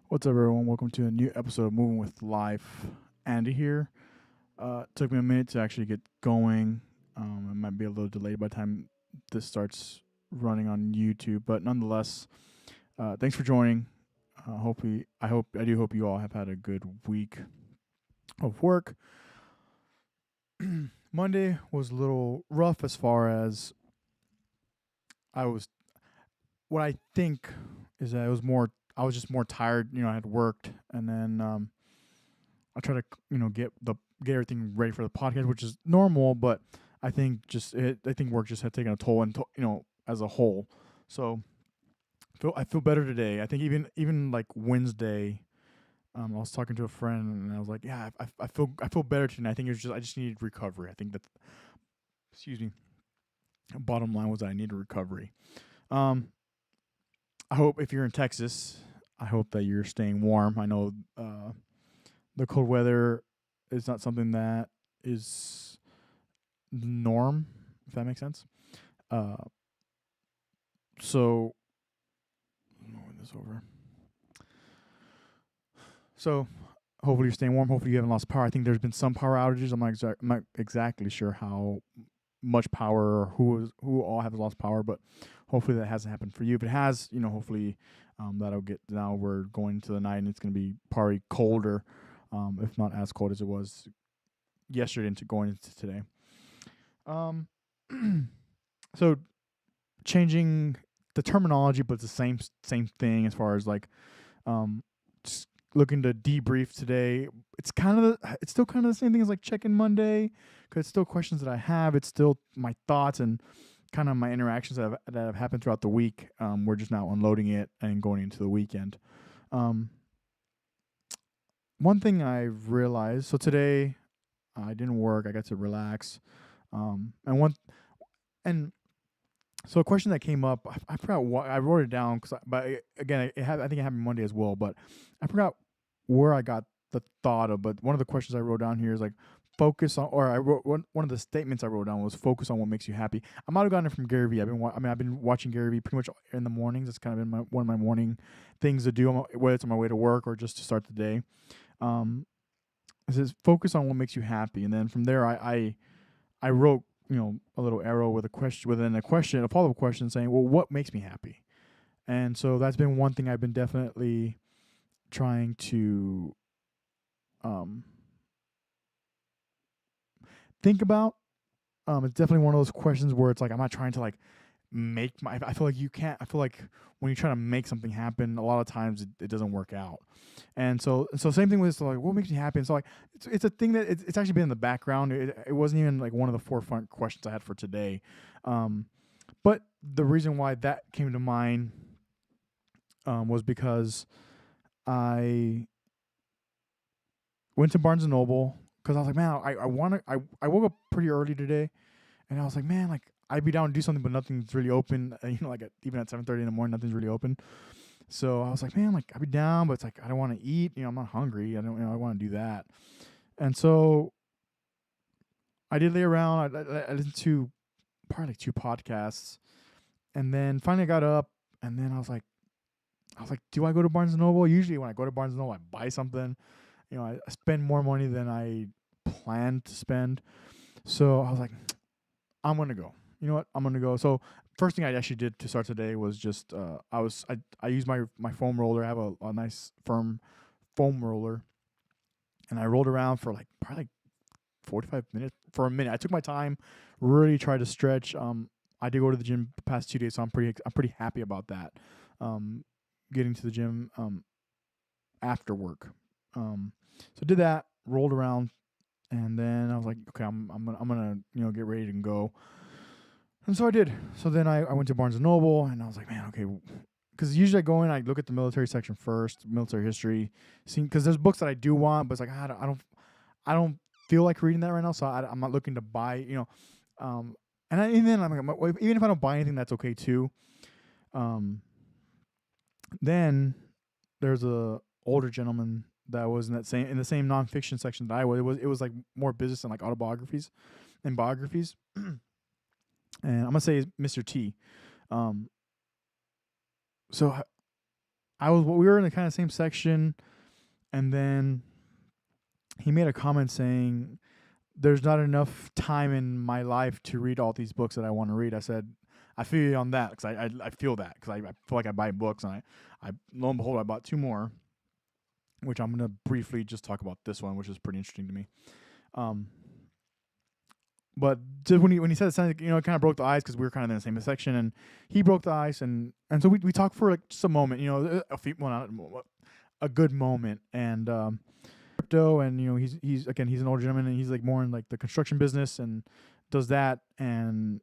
What's up, everyone? Welcome to a new episode of Moving with Life. Andy here. Took me a minute to actually get going. It might be a little delayed by the time this starts running on YouTube, but nonetheless, thanks for joining. I do hope you all have had a good week of work. Monday was a little rough as far as I was. What I think is that I was just more tired. I had worked, and then I try to get everything ready for the podcast, which is normal. But I think work just had taken a toll, and as a whole. So I feel better today. I think even like Wednesday, I was talking to a friend, and I was like, yeah, I feel better today. I think I just needed recovery. I think that, excuse me. Bottom line was that I needed recovery. Um, I hope if you're in Texas, I hope that you're staying warm. I know the cold weather is not something that is the norm, if that makes sense. Uh, so, moving this over. So, hopefully you're staying warm. Hopefully you haven't lost power. I think there's been some power outages. I'm not exactly sure how much power or who all have lost power, but hopefully that hasn't happened for you. If it has, hopefully that'll get. Now we're going into the night and it's going to be probably colder, if not as cold as it was yesterday into going into today. Um, so changing the terminology, but it's the same thing as far as like just looking to debrief today. It's still kind of the same thing as like check-in Monday, because it's still questions that I have. It's still my thoughts and kind of my interactions that have happened throughout the week. We're just now unloading it and going into the weekend. Um, One thing I realized, so today I didn't work. I got to relax. And one and so a question that came up, I forgot what I wrote it down, but again, I think it happened Monday as well. But I forgot where I got the thought of. But one of the questions I wrote down here is like focus on, or I wrote one of the statements I wrote down was focus on what makes you happy. I might have gotten it from Gary Vee. I've been watching Gary Vee pretty much in the mornings. It's kind of been one of my morning things to do, whether it's on my way to work or just to start the day. Um, it says focus on what makes you happy, and then from there I wrote a little arrow with a question within a follow up question saying, well, what makes me happy? And so that's been one thing I've been definitely trying to um, think about. It's definitely one of those questions where it's like I'm not trying to like make my. I feel like you can't. I feel like when you try to make something happen, a lot of times it doesn't work out. And so same thing with like what makes me happy. And so like it's a thing that it's actually been in the background. It wasn't even like one of the forefront questions I had for today. But the reason why that came to mind was because I went to Barnes and Noble because I was like, man, I want to. I woke up pretty early today, and I was like, man, like I'd be down to do something, but nothing's really open. Like even at 7:30 in the morning, nothing's really open. So I was like, man, like I'd be down, but it's like I don't want to eat. I'm not hungry. I don't. I want to do that. And so I did lay around. I listened to probably like two podcasts, and then finally I got up, and then I was like, do I go to Barnes and Noble? Usually when I go to Barnes and Noble, I buy something. I spend more money than I planned to spend. So I was like, I'm gonna go. You know what? I'm gonna go. So first thing I actually did to start today was just I used my foam roller. I have a nice firm foam roller, and I rolled around for like probably like 45 minutes for a minute. I took my time, really tried to stretch. I did go to the gym the past 2 days, so I'm pretty happy about that. Um, Getting to the gym after work. So did that, rolled around, and then I was like, okay, I'm gonna get ready to go. And so I did. So then I went to Barnes and Noble, and I was like, man, okay, because usually I go in, I look at the military section first, military history, because there's books that I do want, but it's like I don't feel like reading that right now, so I'm not looking to buy, and then I'm like, even if I don't buy anything, that's okay too. Um, then there's a older gentleman that was in the same nonfiction section that I was. It was like more business and like autobiographies and biographies. And I'm gonna say Mr. T. Um, so we were in the kind of same section, and then he made a comment saying there's not enough time in my life to read all these books that I want to read. I said, I feel you on that, because I feel that, because I feel like I buy books, and I lo and behold, I bought 2 more, which I'm going to briefly just talk about this one, which is pretty interesting to me. But just when he said it, it kind of broke the ice, because we were kind of in the same section, and he broke the ice, and so we talked for like just a moment, a good moment, and crypto, and he's an older gentleman, and he's like more in like the construction business and does that, and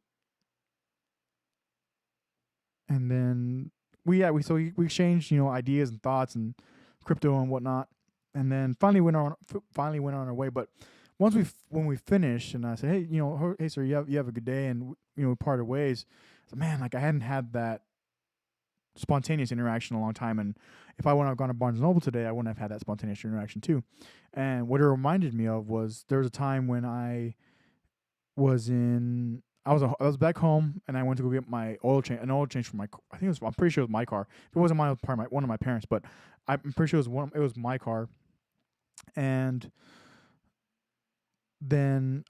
then we exchanged ideas and thoughts and crypto and whatnot, and then finally went on our way. But when we finished, and I said, hey sir, you have a good day, and we parted ways. So, man, like I hadn't had that spontaneous interaction in a long time, and if I wouldn't have gone to Barnes & Noble today, I wouldn't have had that spontaneous interaction too. And what it reminded me of was there was a time when I was back home, and I went to go get my an oil change for my car. I'm pretty sure it was my car. If it wasn't mine, it was one of my parents, but I'm pretty sure it was my car. And then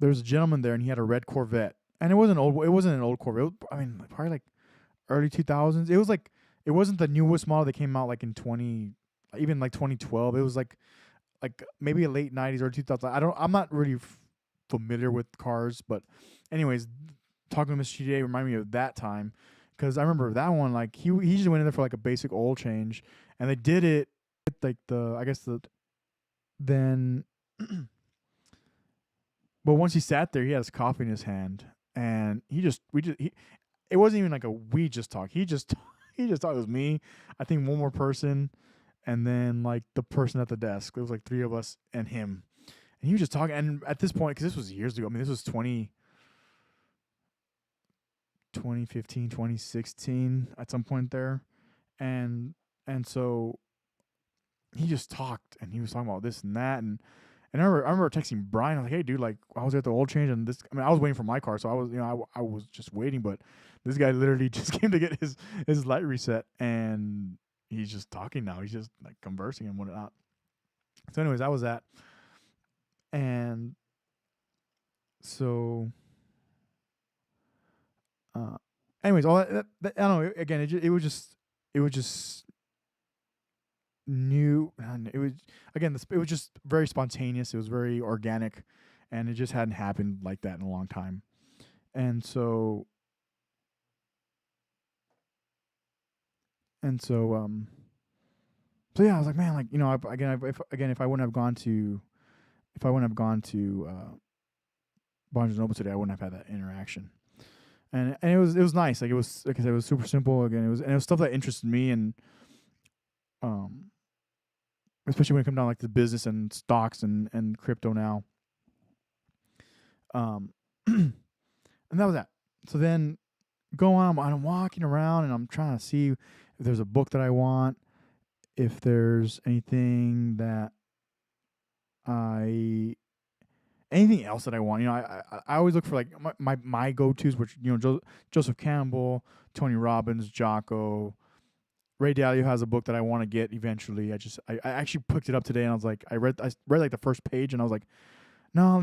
there was a gentleman there, and he had a red Corvette, and it wasn't an old Corvette. Probably like early 2000s. It was like, it wasn't the newest model that came out like in 2012. It was like maybe a late 90s or 2000s. I'm not really familiar with cars, but anyways, talking to Mr. GDA reminded me of that time, because I remember that one, like he just went in there for like a basic oil change, and they did it like then but once he sat there, he had his coffee in his hand, and it wasn't even like we just talked. He just talked. It was me, I think one more person, and then like the person at the desk. It was like 3 of us and him. And he was just talking. And at this point, because this was years ago, this was 2015, 2016 at some point there. And so he just talked, and he was talking about this and that. And I remember texting Brian. I was like, hey, dude, like I was at the oil change, and I was waiting for my car. So I was, I was just waiting, but this guy literally just came to get his light reset, and he's just talking now. He's just like conversing and whatnot. So anyways, I was at, and so, anyways, all that I don't know. Again, it was just new. It was just very spontaneous. It was very organic, and it just hadn't happened like that in a long time. And so yeah, I was like, man, like if I wouldn't have gone to Barnes & Noble today, I wouldn't have had that interaction. And it was nice. Like it was, like I said, it was super simple. Again, it was stuff that interested me, and especially when it comes down like to business and stocks and crypto now. And that was that. So then I'm walking around, and I'm trying to see if there's a book that I want, if there's anything else that I want. I always look for like my go-tos, which, Joseph Campbell, Tony Robbins, Jocko. Ray Dalio has a book that I want to get eventually. I actually picked it up today, and I was like, I read like the first page, and I was like, no,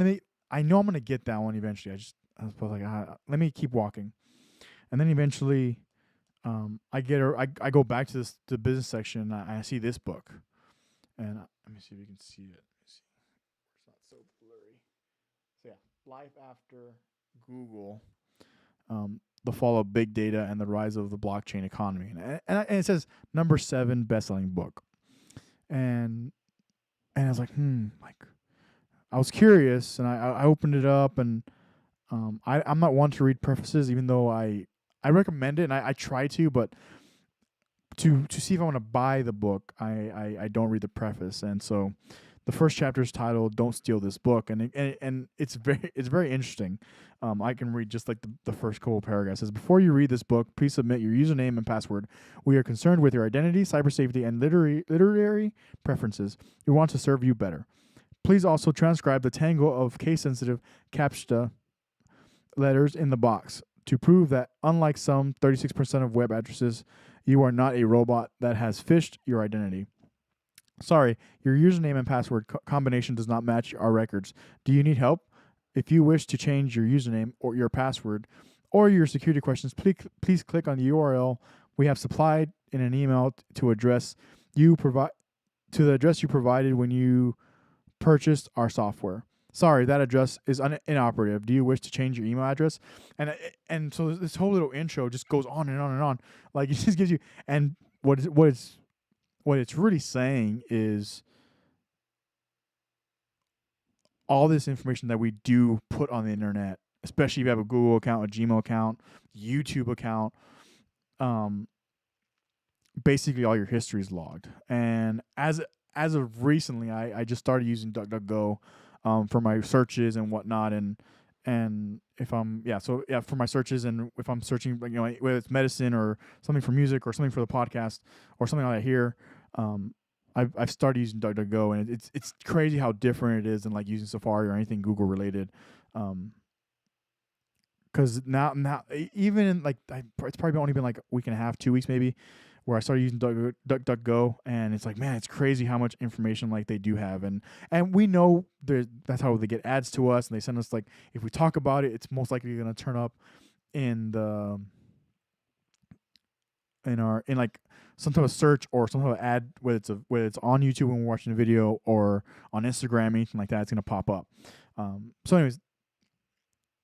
I know I'm going to get that one eventually. I was like, let me keep walking. And then eventually, I go back to the business section, and I see this book, and let me see if you can see it. It's not so blurry. So yeah, Life After Google, the Fall of Big Data and the Rise of the Blockchain Economy, and it says number 7 best-selling book, and I was like, like I was curious, and I opened it up, and I'm not one to read prefaces, even though I recommend it, and I try to, but to see if I want to buy the book, I don't read the preface. And so the first chapter is titled "Don't Steal This Book," and it's very interesting. I can read just like the first couple of paragraphs. It says, before you read this book, please submit your username and password. We are concerned with your identity, cyber safety, and literary preferences. We want to serve you better. Please also transcribe the tangle of case-sensitive CAPTCHA letters in the box to prove that, unlike some 36% of web addresses, You are not a robot that has phished your identity. Sorry, your username and password combination does not match our records. Do you need help? If you wish to change your username or your password or your security questions, please click on the URL we have supplied in an email to address you provide to the address you provided when you purchased our software. Sorry, that address is inoperative. Do you wish to change your email address? And so this whole little intro just goes on and on and on. Like it just gives you and what it's really saying is all this information that we do put on the internet, especially if you have a Google account, a Gmail account, YouTube account, um, basically all your history is logged. And as of recently, I just started using DuckDuckGo for my searches and whatnot, and if I'm for my searches, and if I'm searching, like, whether it's medicine or something for music or something for the podcast or something like that here, I've started using DuckDuckGo, and it's crazy how different it is than like using Safari or anything Google related. Because now even in like it's probably only been like a week and a half, 2 weeks maybe, where I started using DuckDuckGo, and it's like, man, it's crazy how much information like they do have, and we know that's how they get ads to us, and they send us, like, if we talk about it, it's most likely going to turn up in the in like some type of search or some type of ad, whether it's on YouTube when we're watching a video or on Instagram, anything like that, it's going to pop up. So anyways,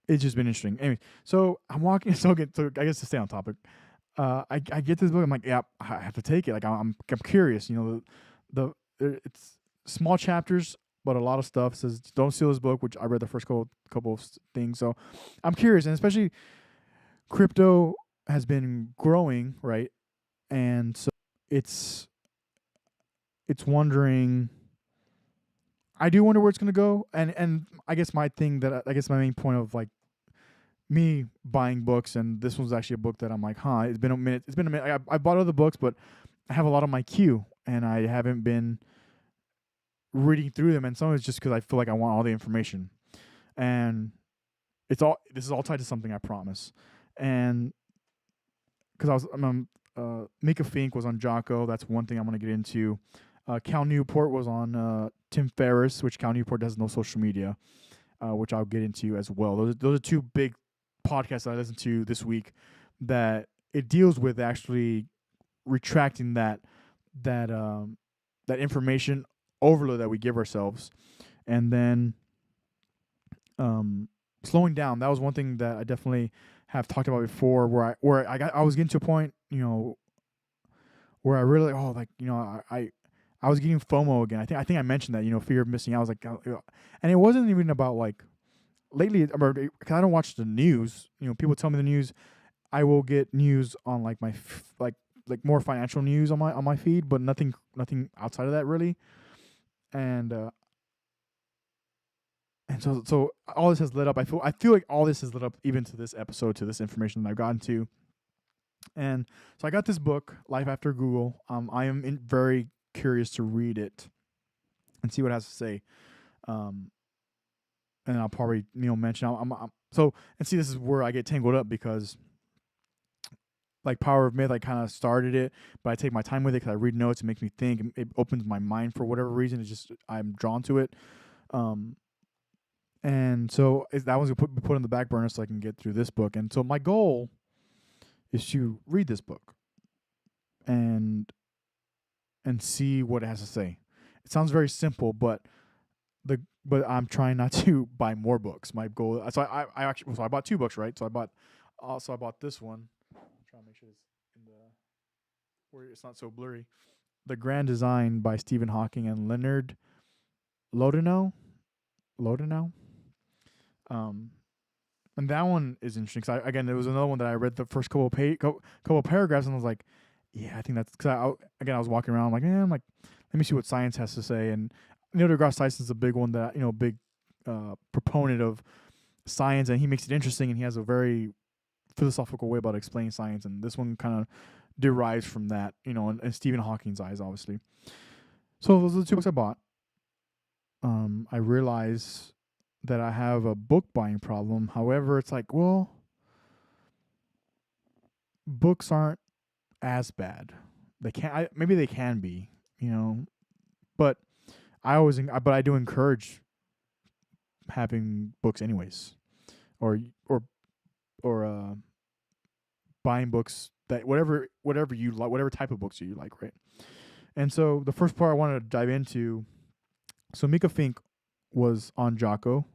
it's just been interesting. Anyway, so I'm walking. So I guess to stay on topic, I get this book. I'm like, yeah, I have to take it. Like I'm curious. It's small chapters, but a lot of stuff. It says don't steal this book, which I read the first couple of things. So I'm curious, and especially crypto has been growing, right? And so it's wondering. I do wonder where it's gonna go, and I guess my main point of like me buying books, and this was actually a book that I'm like, it's been a minute. I bought other books, but I have a lot on my queue, and I haven't been reading through them. And some of it's just because I feel like I want all the information, and this is all tied to something, I promise. And because Mika Fink was on Jocko. That's one thing I'm going to get into. Cal Newport was on Tim Ferriss, which Cal Newport has no social media, which I'll get into as well. Those are two big podcasts that I listened to this week that it deals with actually retracting that information overload that we give ourselves, and then slowing down. That was one thing that I definitely have talked about before, where I was getting to a point, where I really I was getting FOMO again. I think I mentioned that, fear of missing out. I was like, and it wasn't even about like lately, because I don't watch the news. People tell me the news. I will get news on like my like more financial news on my feed, but nothing outside of that really. And so all this has led up. I feel like all this has led up even to this episode, to this information that I've gotten to. And so I got this book, Life After Google. I am very curious to read it and see what it has to say. And I'll probably mention. This is where I get tangled up, because like Power of Myth, I kind of started it, but I take my time with it because I read notes. It makes me think. It opens my mind for whatever reason. It's just I'm drawn to it. And so that one's gonna be put on the back burner so I can get through this book. And so my goal is to read this book and see what it has to say. It sounds very simple, but I'm trying not to buy more books. My goal. So I bought 2 books, right? So I bought this one. I'm trying to make sure it's in the where it's not so blurry. The Grand Design by Stephen Hawking and Leonard Lodinow. And that one is interesting because there was another one that I read the first couple of paragraphs, and I was like, yeah, I think that's because I was walking around, I'm like, let me see what science has to say. And Neil deGrasse Tyson is a big one that big proponent of science, and he makes it interesting, and he has a very philosophical way about explaining science. And this one kind of derives from that, in Stephen Hawking's eyes, obviously. So those are the 2 books I bought. I realize that I have a book buying problem. However, it's like, well, books aren't as bad. They can maybe they can be, but but I do encourage having books anyways, or or or buying books that whatever you like, whatever type of books you like, right? And so the first part I wanted to dive into, so Mika Fink was on Jocko,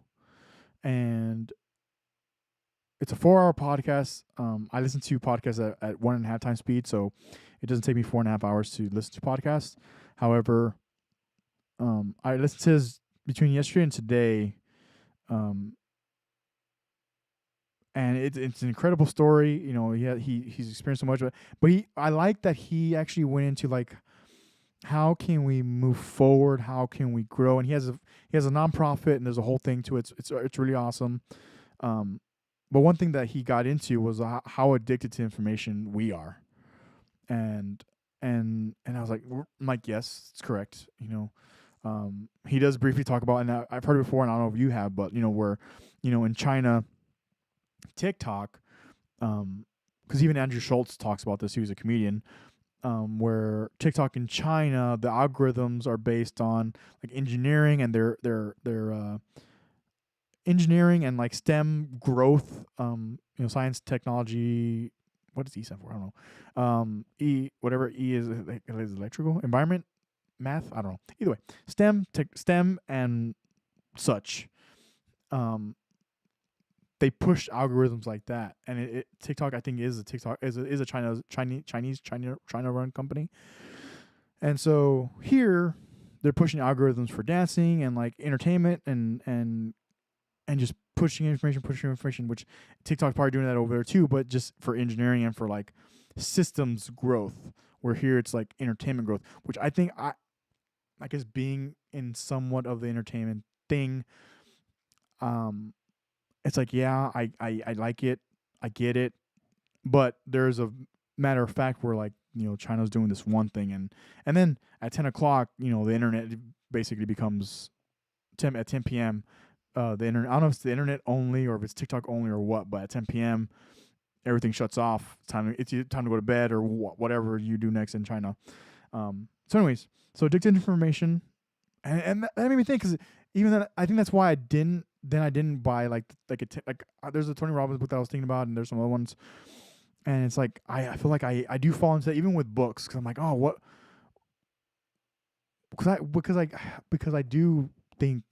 and it's a 4-hour podcast. I listen to podcasts at 1.5 times speed, so it doesn't take me 4.5 hours to listen to podcasts. However, I listened to his between yesterday and today, um, and it's an incredible story. He's experienced so much, but I like that he actually went into like, how can we move forward? How can we grow? And he has a nonprofit, and there's a whole thing to it. It's really awesome. But one thing that he got into was how addicted to information we are, and I was like, yes, it's correct. He does briefly talk about, and I've heard it before, and I don't know if you have, but where, in China, TikTok, because even Andrew Schultz talks about this. He was a comedian. Where TikTok in China, the algorithms are based on like engineering, and their engineering and like STEM growth, science, technology. What does E stand for? I don't know. Whatever E is electrical, environment, math. I don't know. Either way, STEM and such. They push algorithms like that, and TikTok, I think, is a China run company. And so here they're pushing algorithms for dancing and like entertainment and just pushing information, which TikTok's probably doing that over there too, but just for engineering and for like systems growth, where here it's like entertainment growth, which I think I guess being in somewhat of the entertainment thing, it's like, yeah, I like it, I get it, but there's a matter of fact where like, China's doing this one thing, and then at 10 o'clock, the internet basically becomes at 10 p.m. The internet, I don't know if it's the internet only or if it's TikTok only or what, but at 10 p.m. everything shuts off. It's time to go to bed or whatever you do next in China. So anyways, so addicted information, and that made me think, because even then, I think that's why I didn't buy there's a Tony Robbins book that I was thinking about, and there's some other ones, and it's like I feel like I do fall into that even with books, because I'm like, oh, what, because I do think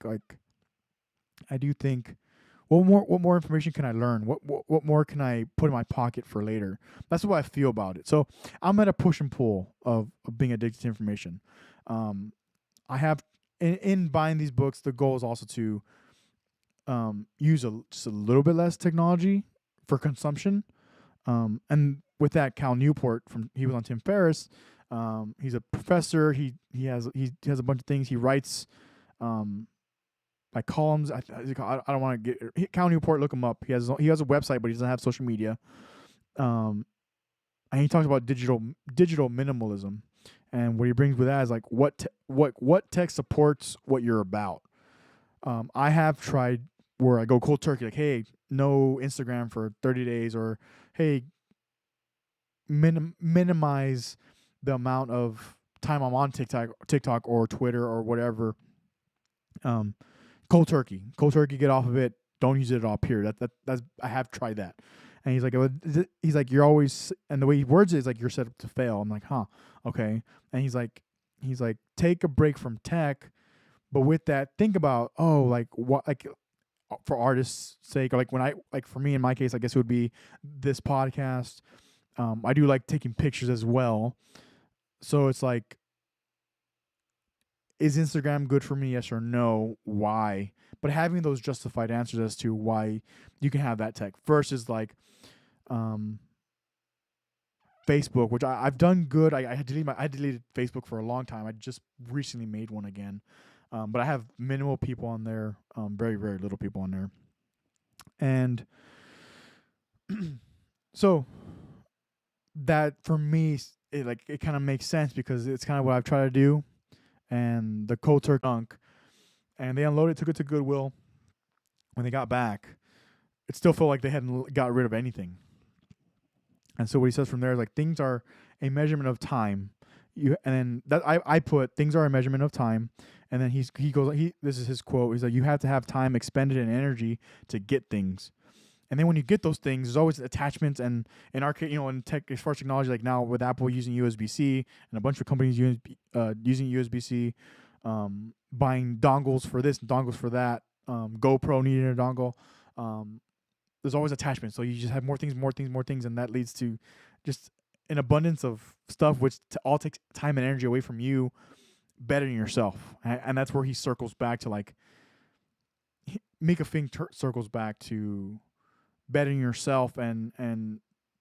what more information can I learn? What more can I put in my pocket for later? That's what I feel about it. So I'm at a push and pull of being addicted to information. I have in buying these books, the goal is also to use just a little bit less technology for consumption. And with that, Cal Newport, he was on Tim Ferriss. He's a professor. He has a bunch of things. He writes like columns. I don't want to get Cal Newport. Look him up. He has a website, but he doesn't have social media. And he talks about digital minimalism, and what he brings with that is like what tech supports what you're about. I have tried where I go cold turkey, like, hey, no Instagram for 30 days, or hey, minimize the amount of time I'm on TikTok or Twitter or whatever. Cold turkey, get off of it. Don't use it at all. Period. That's I have tried that. And he's like, you're always, and the way he words it is like, you're set up to fail. I'm like, huh, okay. And he's like, take a break from tech, but with that, think about, like what, like for artists' sake, or like for me in my case, I guess it would be this podcast. I do like taking pictures as well. So it's like, is Instagram good for me? Yes or no? Why? But having those justified answers as to why you can have that tech versus like Facebook, which I've done good. I deleted Facebook for a long time. I just recently made one again. But I have minimal people on there, very, very little people on there. And so that for me, it kind of makes sense, because it's kind of what I've tried to do. And the cold turkey dunk, and they unloaded, took it to Goodwill. When they got back, it still felt like they hadn't got rid of anything. And so what he says from there is like, things are a measurement of time. And then that I put things are a measurement of time, and then he goes this is his quote. He's like, you have to have time expended and energy to get things. And then when you get those things, there's always attachments. And in our case, in tech, as far as technology, like now with Apple using USB-C and a bunch of companies using USB-C, buying dongles for this and dongles for that, GoPro needing a dongle. There's always attachments. So you just have more things, and that leads to just an abundance of stuff, which all takes time and energy away from you bettering yourself. And that's where he circles back to, like, Mika Fink circles back to bettering yourself and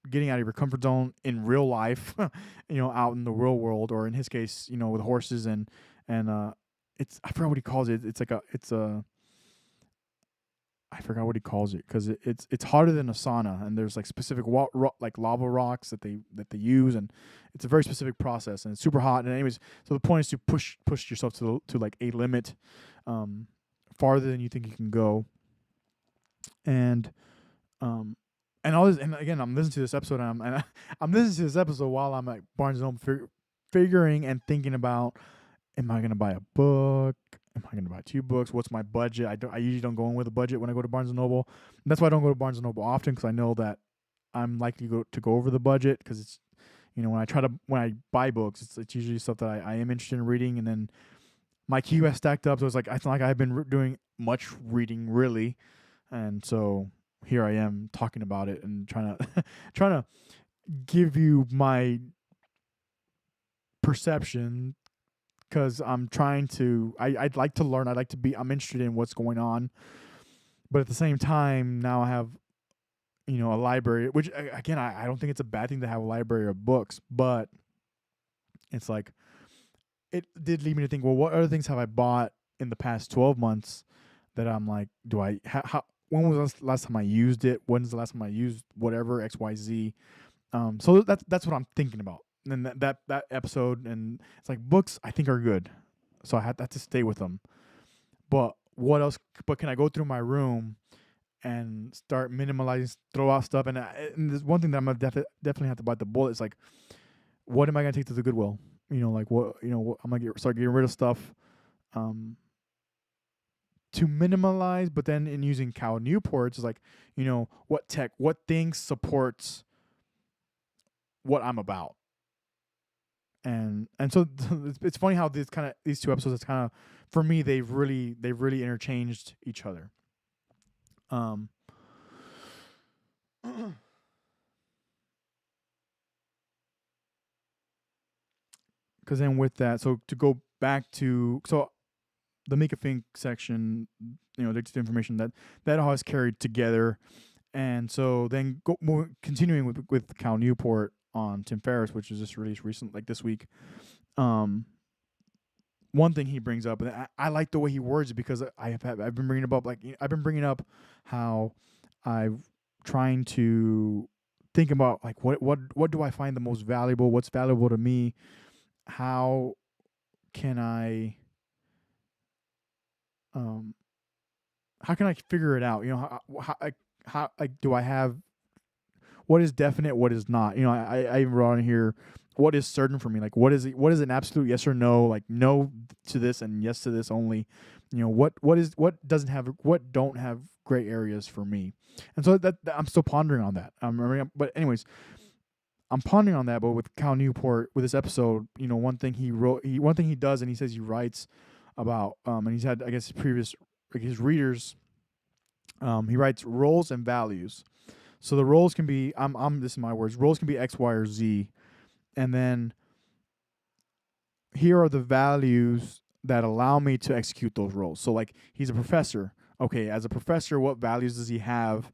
getting out of your comfort zone in real life, out in the real world, or in his case, with horses and it's, I forgot what he calls it. I forgot what he calls it, because it's harder than a sauna, and there's like specific like lava rocks that they use, and it's a very specific process, and it's super hot. And anyways, so the point is to push yourself to like a limit, farther than you think you can go, and all this. And again, I'm listening to this episode, and I'm listening to this episode while I'm at Barnes and Noble, figuring and thinking about, am I gonna buy a book? Am I going to buy 2 books? What's my budget? I usually don't go in with a budget when I go to Barnes & Noble. And that's why I don't go to Barnes & Noble often, because I know that I'm likely to go over the budget, because it's, when I buy books, it's usually stuff that I am interested in reading, and then my queue has stacked up, so it's like, I feel like I've been doing much reading, really. And so here I am talking about it and trying to give you my perception, because I'm trying to, I'd like to learn. I'm interested in what's going on. But at the same time, now I have, a library, which, again, I don't think it's a bad thing to have a library of books, but it's like, it did lead me to think, well, what other things have I bought in the past 12 months that I'm like, when was the last time I used it? When's the last time I used whatever, XYZ? So that's what I'm thinking about. And that episode, and it's like, books I think are good, so I had to stay with them. But what else? But can I go through my room and start minimalizing, throw out stuff? And there's one thing that I'm gonna definitely have to bite the bullet. Is like, what am I gonna take to the Goodwill? Like what? What I'm gonna start getting rid of stuff, to minimalize. But then in using Cal Newports, it's like, what things supports what I'm about. And so it's funny how these 2 episodes, it's kind of, for me, they've really interchanged each other. Because then with that, so to go back to, the Mika Fink section, addictive information, that all is carried together. And so then continuing with Cal Newport on Tim Ferriss, which was just released recently, like this week. One thing he brings up, and I like the way he words it, because I've been bringing up how I'm trying to think about, like, what do I find the most valuable? What's valuable to me? How can I figure it out? How do I have, what is definite, what is not? I even wrote on here, what is certain for me? Like, what is an absolute yes or no? Like, no to this and yes to this only. What don't have gray areas for me? And so that I'm still pondering on that. But anyways, I'm pondering on that. But with Cal Newport, with this episode, one thing he does, and he says he writes about, and he's had, I guess, his readers. He writes roles and values. So the roles can be, this is my words, roles can be X, Y, or Z. And then here are the values that allow me to execute those roles. So, like, he's a professor. Okay, as a professor, what values does he have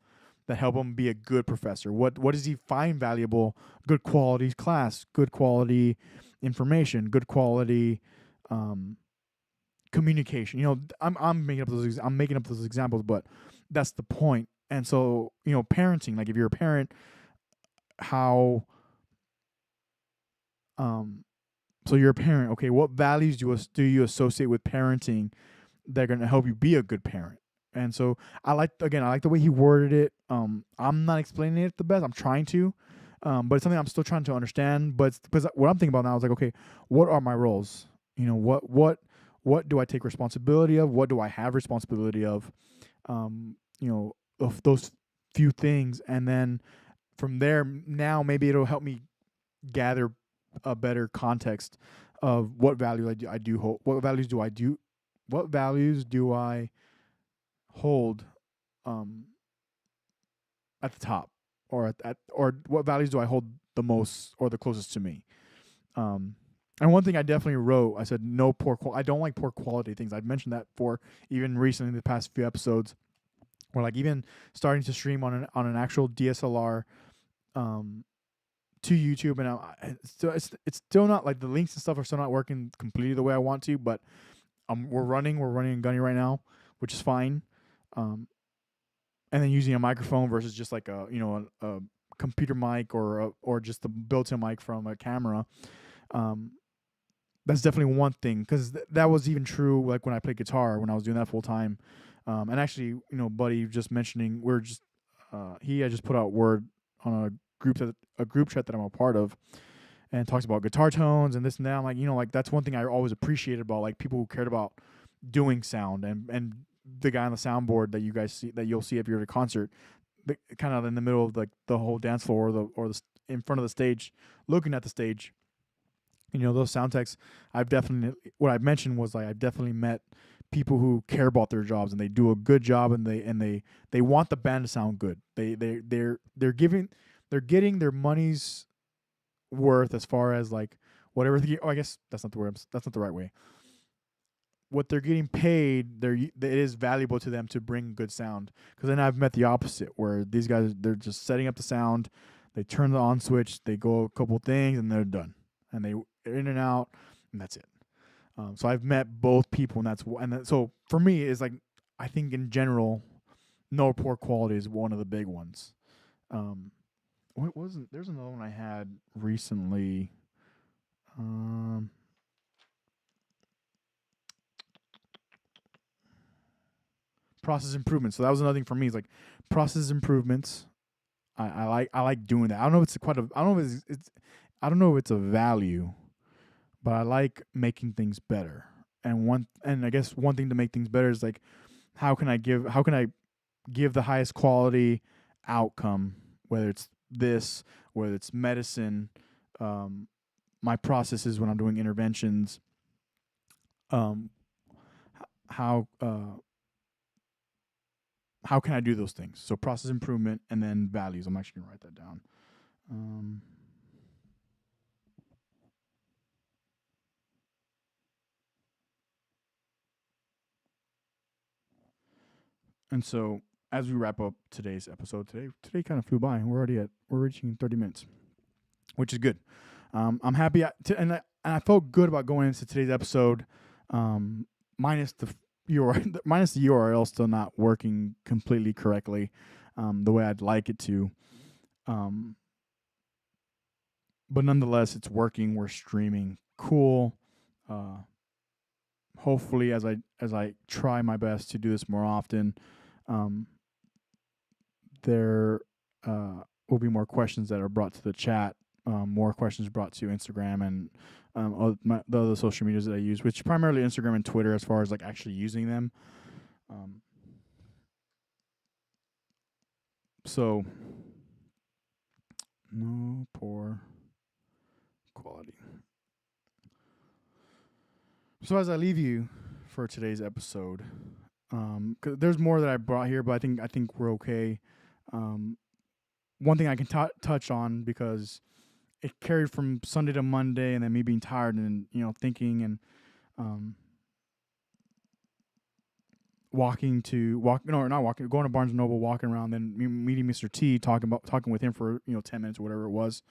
that help him be a good professor? What does he find valuable? Good quality class, good quality information, good quality communication. I'm making up those examples, but that's the point. And so, parenting, like, if you're a parent, how, so you're a parent, okay, what values do you associate with parenting that are going to help you be a good parent? And so I like the way he worded it. I'm not explaining it the best. I'm trying to, But it's something I'm still trying to understand. But because what I'm thinking about now is like, okay, what are my roles? What do I take responsibility of? What do I have responsibility of? Of those few things, and then from there, now maybe it'll help me gather a better context of what values I do hold. What values do I hold um, at the top, or or what values do I hold the most or the closest to me? Um, and one thing I definitely wrote, I said no poor. I don't like poor quality things. I've mentioned that for even recently in the past few episodes, or like even starting to stream on an actual DSLR um, to YouTube, and it's still not like the links and stuff are still not working completely the way I want to, but we're running and gunning right now, which is fine. Um, and then using a microphone versus just like a computer mic or just the built-in mic from a camera. Um, that's definitely one thing, because that was even true like when I played guitar, when I was doing that full time. And actually, buddy, just mentioning, he had just put out word on a group chat that I'm a part of, and talks about guitar tones and this and that. I'm like, like that's one thing I always appreciated about like people who cared about doing sound, and the guy on the soundboard that you guys see, that you'll see if you're at a concert, kind of in the middle of like the whole dance floor, or in front of the stage, looking at the stage. Those sound techs, what I mentioned was like I've definitely met people who care about their jobs, and they do a good job, and they want the band to sound good. They're getting their money's worth, as far as like whatever I guess that's not the word. That's not the right way. What they're getting paid, it is valuable to them to bring good sound. Because then I've met the opposite, where these guys, they're just setting up the sound, they turn the on switch, they go a couple things, and they're done, and they in and out, and that's it. So I've met both people, so for me, it's like, I think in general, no poor quality is one of the big ones. What wasn't There's another one I had recently. Process improvements. So that was another thing for me. Is like process improvements. I like doing that. I don't know if I don't know if I don't know if it's a value, but I like making things better. And I guess one thing to make things better is like, how can I give the highest quality outcome, whether it's this, whether it's medicine, my processes when I'm doing interventions, how how can I do those things? So process improvement, and then values. I'm actually gonna write that down. And so as we wrap up today's episode, today kind of flew by. We're reaching 30 minutes, which is good. I'm happy, and I felt good about going into today's episode, minus the minus the URL still not working completely correctly, the way I'd like it to. But nonetheless, it's working. We're streaming. Cool. Hopefully, as I try my best to do this more often, there will be more questions that are brought to the chat, more questions brought to Instagram and the other social medias that I use, which primarily Instagram and Twitter, as far as like actually using them. So no poor quality. So as I leave you for today's episode, 'cause there's more that I brought here, but I think we're okay. One thing I can touch on, because it carried from Sunday to Monday, and then me being tired and thinking, and going to Barnes and Noble, walking around, then meeting Mr. T, talking with him for 10 minutes or whatever it was.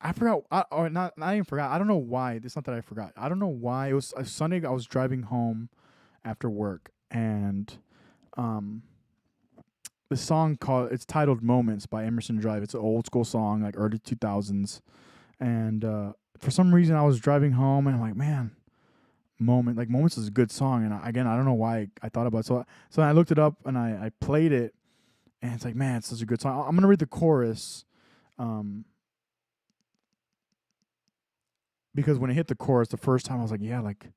I forgot. Not even forgot. I don't know why. It's not that I forgot. I don't know why. It was Sunday. I was driving home after work, and the song it's titled "Moments" by Emerson Drive. It's an old school song, like early 2000s. And for some reason, I was driving home, and I'm like, man, Moments is a good song. And I don't know why I thought about it. So I looked it up, and I played it, and it's like, man, it's such a good song. I'm gonna read the chorus. Um, because when it hit the chorus the first time, I was like, yeah, like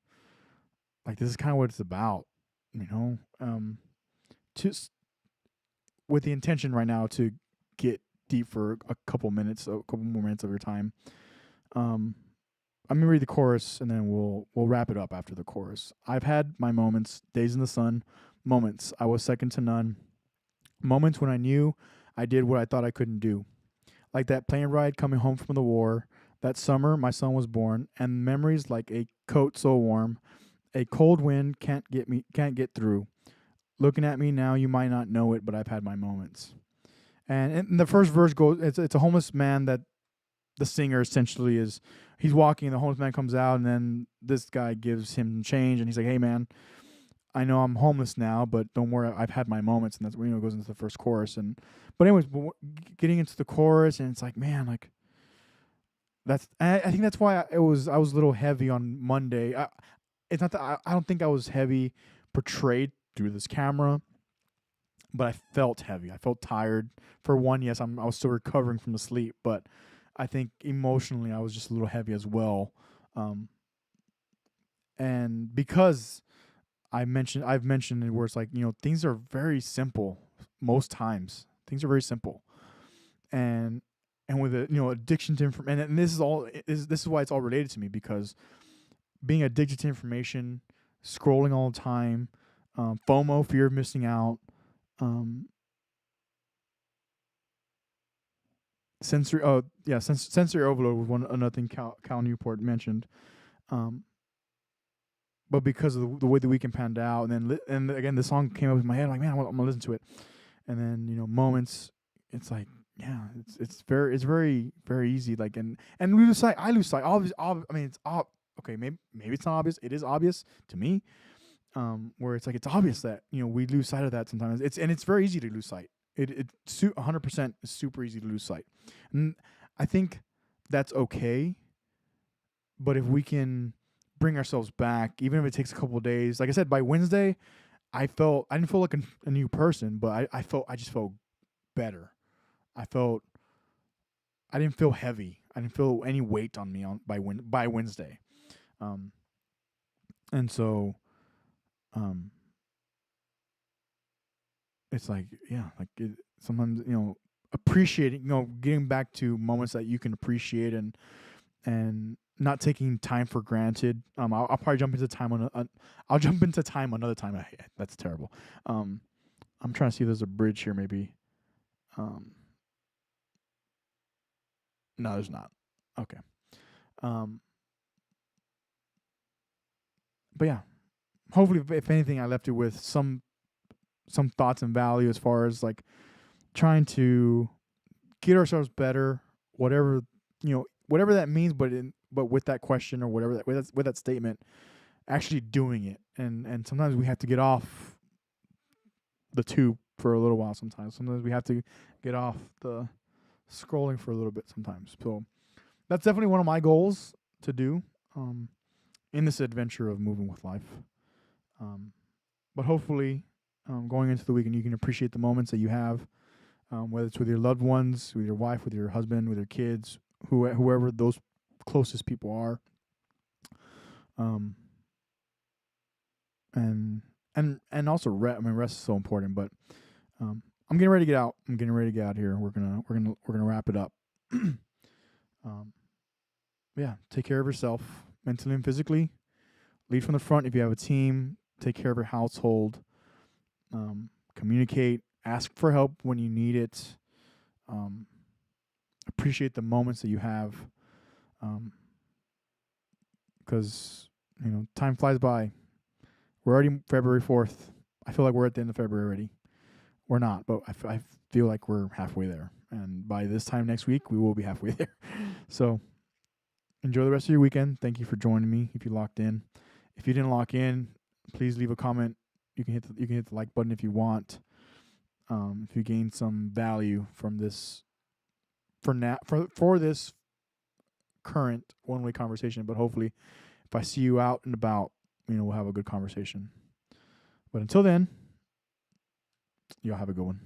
this is kind of what it's about, you know. Just with the intention right now to get deep for a couple minutes, a couple more minutes of your time. Um, I'm gonna read the chorus and then we'll wrap it up after the chorus. I've had my moments, days in the sun, moments I was second to none, moments when I knew I did what I thought I couldn't do, like that plane ride coming home from the war, that summer my son was born, and memories like a coat so warm, a cold wind can't get through. Looking at me now, you might not know it, but I've had my moments. And the first verse goes, it's a homeless man that the singer essentially is, he's walking, and the homeless man comes out, and then this guy gives him change, and he's like, hey man, I know I'm homeless now, but don't worry, I've had my moments, and that's where, it goes into the first chorus. And but anyways, getting into the chorus, and it's like, man, like I think that's why I was a little heavy on Monday. It's not that I don't think I was heavy portrayed through this camera, but I felt heavy. I felt tired. For one, yes, I was still recovering from the sleep, but I think emotionally I was just a little heavy as well. And because I've mentioned it where it's like, things are very simple most times. Things are very simple. And with addiction to information, and this is why it's all related to me, because being addicted to information, scrolling all the time, FOMO, fear of missing out, sensory overload was another thing Cal Newport mentioned. But because of the way the weekend panned out, and again the song came up in my head, like, man, I'm gonna listen to it, and then moments, it's like, yeah, it's very very easy, like, and we lose sight. I lose sight. I mean, it's okay. Maybe it's not obvious. It is obvious to me. Where it's like, it's obvious that we lose sight of that sometimes. It's very easy to lose sight. 100% is super easy to lose sight, and I think that's okay. But if we can bring ourselves back, even if it takes a couple of days, like I said, by Wednesday, I didn't feel like a new person, but I just felt better. I didn't feel heavy. I didn't feel any weight on me by Wednesday, and so, it's like, yeah, like sometimes appreciating, getting back to moments that you can appreciate, and not taking time for granted. I'll probably jump into time I'll jump into time another time. That's terrible. I'm trying to see if there's a bridge here, maybe. No, there's not. Okay. But yeah, hopefully, if anything, I left you with some thoughts and value as far as like trying to get ourselves better, whatever whatever that means, but with that question, or whatever with that statement, actually doing it. And sometimes we have to get off the tube for a little while. Sometimes we have to get off the scrolling for a little bit sometimes. So that's definitely one of my goals to do, in this adventure of moving with life. But hopefully, going into the weekend, you can appreciate the moments that you have, whether it's with your loved ones, with your wife, with your husband, with your kids, whoever those closest people are. And also rest. I mean, rest is so important. But I'm getting ready to get out. I'm getting ready to get out here. We're gonna wrap it up. Yeah, take care of yourself mentally and physically. Lead from the front if you have a team. Take care of your household. Communicate. Ask for help when you need it. Appreciate the moments that you have. Because time flies by. We're already February 4th. I feel like we're at the end of February already. We're not, but I feel like we're halfway there. And by this time next week, we will be halfway there. So enjoy the rest of your weekend. Thank you for joining me. If you locked in, if you didn't lock in, please leave a comment. You can hit the like button if you want. If you gain some value from this, for this current one-way conversation, but hopefully, if I see you out and about, we'll have a good conversation. But until then, y'all have a good one.